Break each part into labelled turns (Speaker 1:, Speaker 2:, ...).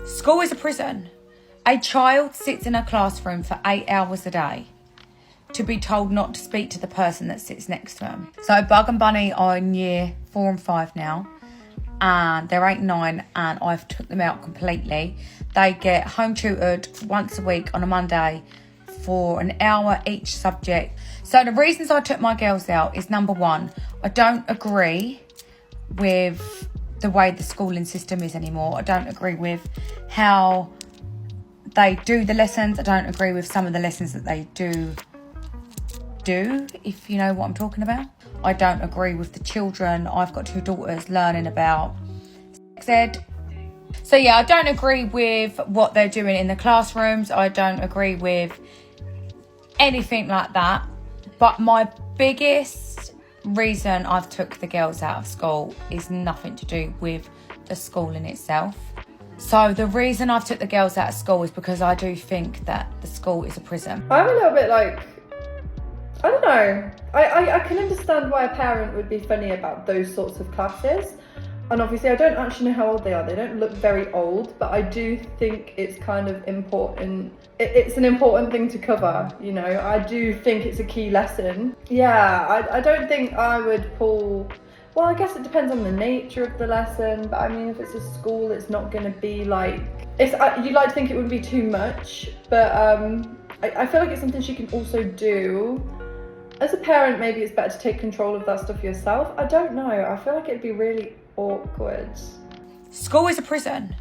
Speaker 1: School is a prison. A child sits in a classroom for 8 hours a day to be told not to speak to the person that sits next to them. So Bug and Bunny are in year 4 and 5 now, and they're 8 and 9, and I've took them out completely. They get home tutored once a week on a Monday for an hour each subject. So the reasons I took my girls out is, number one, I don't agree with the way the schooling system is anymore. I don't agree with how they do the lessons. I don't agree with some of the lessons that they do, if you know what I'm talking about. I don't agree with the children. I've got 2 daughters learning about sex ed. So yeah, I don't agree with what they're doing in the classrooms. I don't agree with anything like that. But my biggest reason I've took the girls out of school is nothing to do with the school in itself. So the reason I've took the girls out of school is because I do think that the school is a prison.
Speaker 2: I'm a little bit like, I don't know. I can understand why a parent would be funny about those sorts of classes. And obviously I don't actually know how old they are. They don't look very old, but I do think it's kind of important. It's an important thing to cover, you know. I do think it's a key lesson. Yeah, I don't think I would pull... Well, I guess it depends on the nature of the lesson, but I mean, if it's a school, it's not going to be like... You'd like to think it wouldn't be too much, but I feel like it's something she can also do. As a parent, maybe it's better to take control of that stuff yourself. I don't know. I feel like it'd be really awkward.
Speaker 1: School is a prison.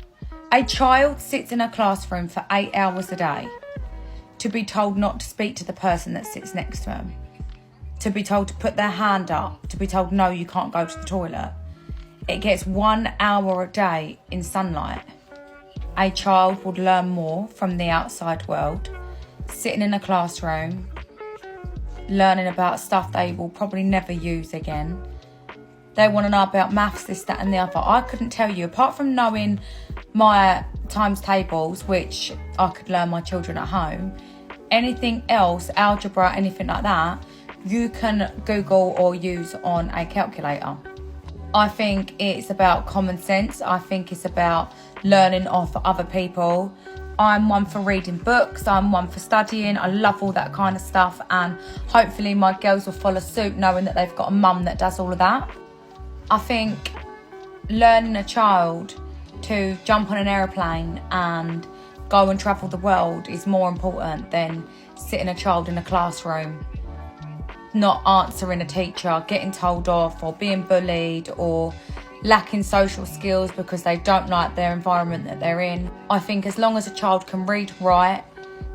Speaker 1: A child sits in a classroom for 8 hours a day to be told not to speak to the person that sits next to them, to be told to put their hand up, to be told, no, you can't go to the toilet. It gets 1 hour a day in sunlight. A child would learn more from the outside world, sitting in a classroom, learning about stuff they will probably never use again. They want to know about maths, this, that and the other. I couldn't tell you, apart from knowing my times tables, which I could learn my children at home, anything else, algebra, anything like that, you can Google or use on a calculator. I think it's about common sense. I think it's about learning off other people. I'm one for reading books. I'm one for studying. I love all that kind of stuff. And hopefully my girls will follow suit, knowing that they've got a mum that does all of that. I think learning a child to jump on an aeroplane and go and travel the world is more important than sitting a child in a classroom, not answering a teacher, getting told off, or being bullied, or lacking social skills because they don't like their environment that they're in. I think as long as a child can read, write,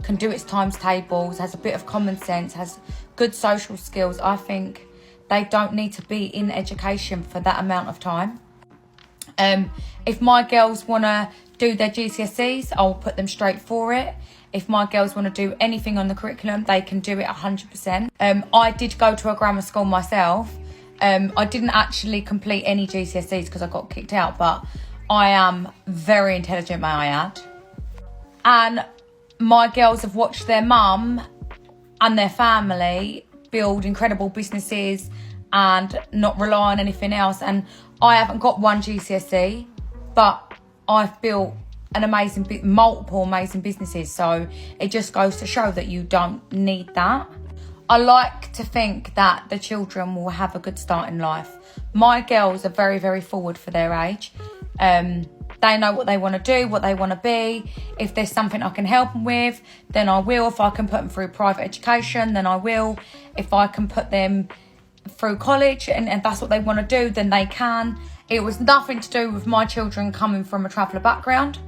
Speaker 1: can do its times tables, has a bit of common sense, has good social skills, I think they don't need to be in education for that amount of time. If my girls want to do their GCSEs, I'll put them straight for it. If my girls want to do anything on the curriculum, they can do it 100%. I did go to a grammar school myself. I didn't actually complete any GCSEs because I got kicked out, but I am very intelligent, may I add. And my girls have watched their mum and their family build incredible businesses and not rely on anything else. And I haven't got one GCSE, but I've built multiple amazing businesses. So it just goes to show that you don't need that. I like to think that the children will have a good start in life. My girls are very, very forward for their age. They know what they want to do, what they want to be. If there's something I can help them with, then I will. If I can put them through private education, then I will. If I can put them through college and that's what they want to do, then they can. It was nothing to do with my children coming from a traveller background.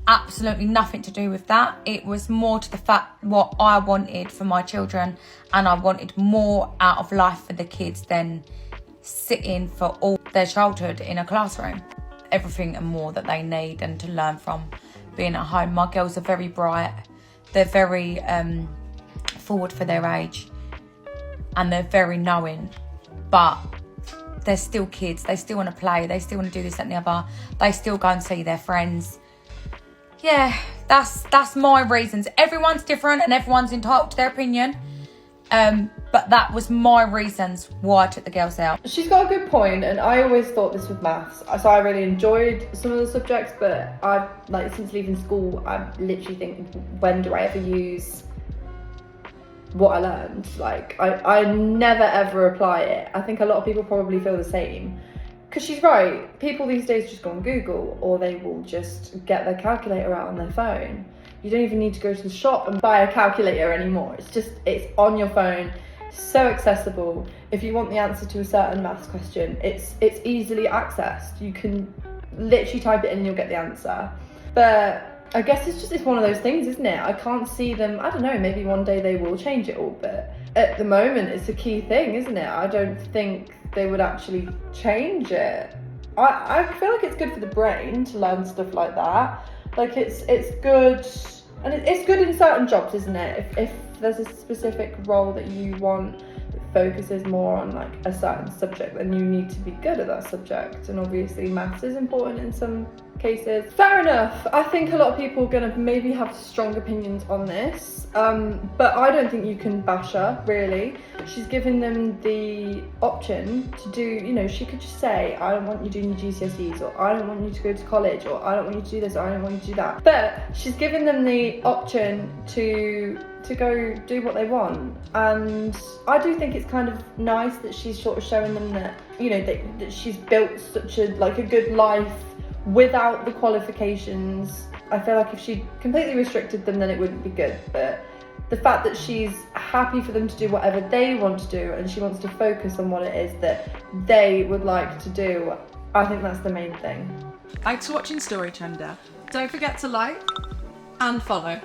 Speaker 1: Absolutely nothing to do with that. It was more to the fact what I wanted for my children, and I wanted more out of life for the kids than sitting for all their childhood in a classroom. Everything and more that they need and to learn from being at home. My girls are very bright. They're very forward for their age, and they're very knowing, but they're still kids. They still want to play. They still want to do this, that and the other. They still go and see their friends. Yeah, that's my reasons. Everyone's different and everyone's entitled to their opinion. But But that was my reasons why I took the girls out.
Speaker 2: She's got a good point, and I always thought this with maths. So I really enjoyed some of the subjects, but I've, like, since leaving school, I literally think, when do I ever use what I learned? Like, I never ever apply it. I think a lot of people probably feel the same. Because she's right, people these days just go on Google, or they will just get their calculator out on their phone. You don't even need to go to the shop and buy a calculator anymore. It's on your phone, so accessible. If you want the answer to a certain maths question, it's easily accessed. You can literally type it in and you'll get the answer. But I guess it's one of those things, isn't it? I can't see them, I don't know, maybe one day they will change it all, but at the moment it's a key thing, isn't it? I don't think they would actually change it. I feel like it's good for the brain to learn stuff like that. Like, it's good, and it's good in certain jobs, isn't it? If there's a specific role that you want that focuses more on, like, a certain subject, then you need to be good at that subject. And obviously maths is important in some cases. Fair enough. I think a lot of people are going to maybe have strong opinions on this, but I don't think you can bash her, really. She's given them the option to do, you know, she could just say, I don't want you doing your GCSEs, or I don't want you to go to college, or I don't want you to do this, or I don't want you to do that. But she's given them the option to go do what they want, and I do think it's kind of nice that she's sort of showing them that, you know, that she's built such a good life without the qualifications. I feel like if she completely restricted them, then it wouldn't be good. But the fact that she's happy for them to do whatever they want to do, and she wants to focus on what it is that they would like to do, I think that's the main thing.
Speaker 3: Thanks for watching StoryTrender. Don't forget to like and follow.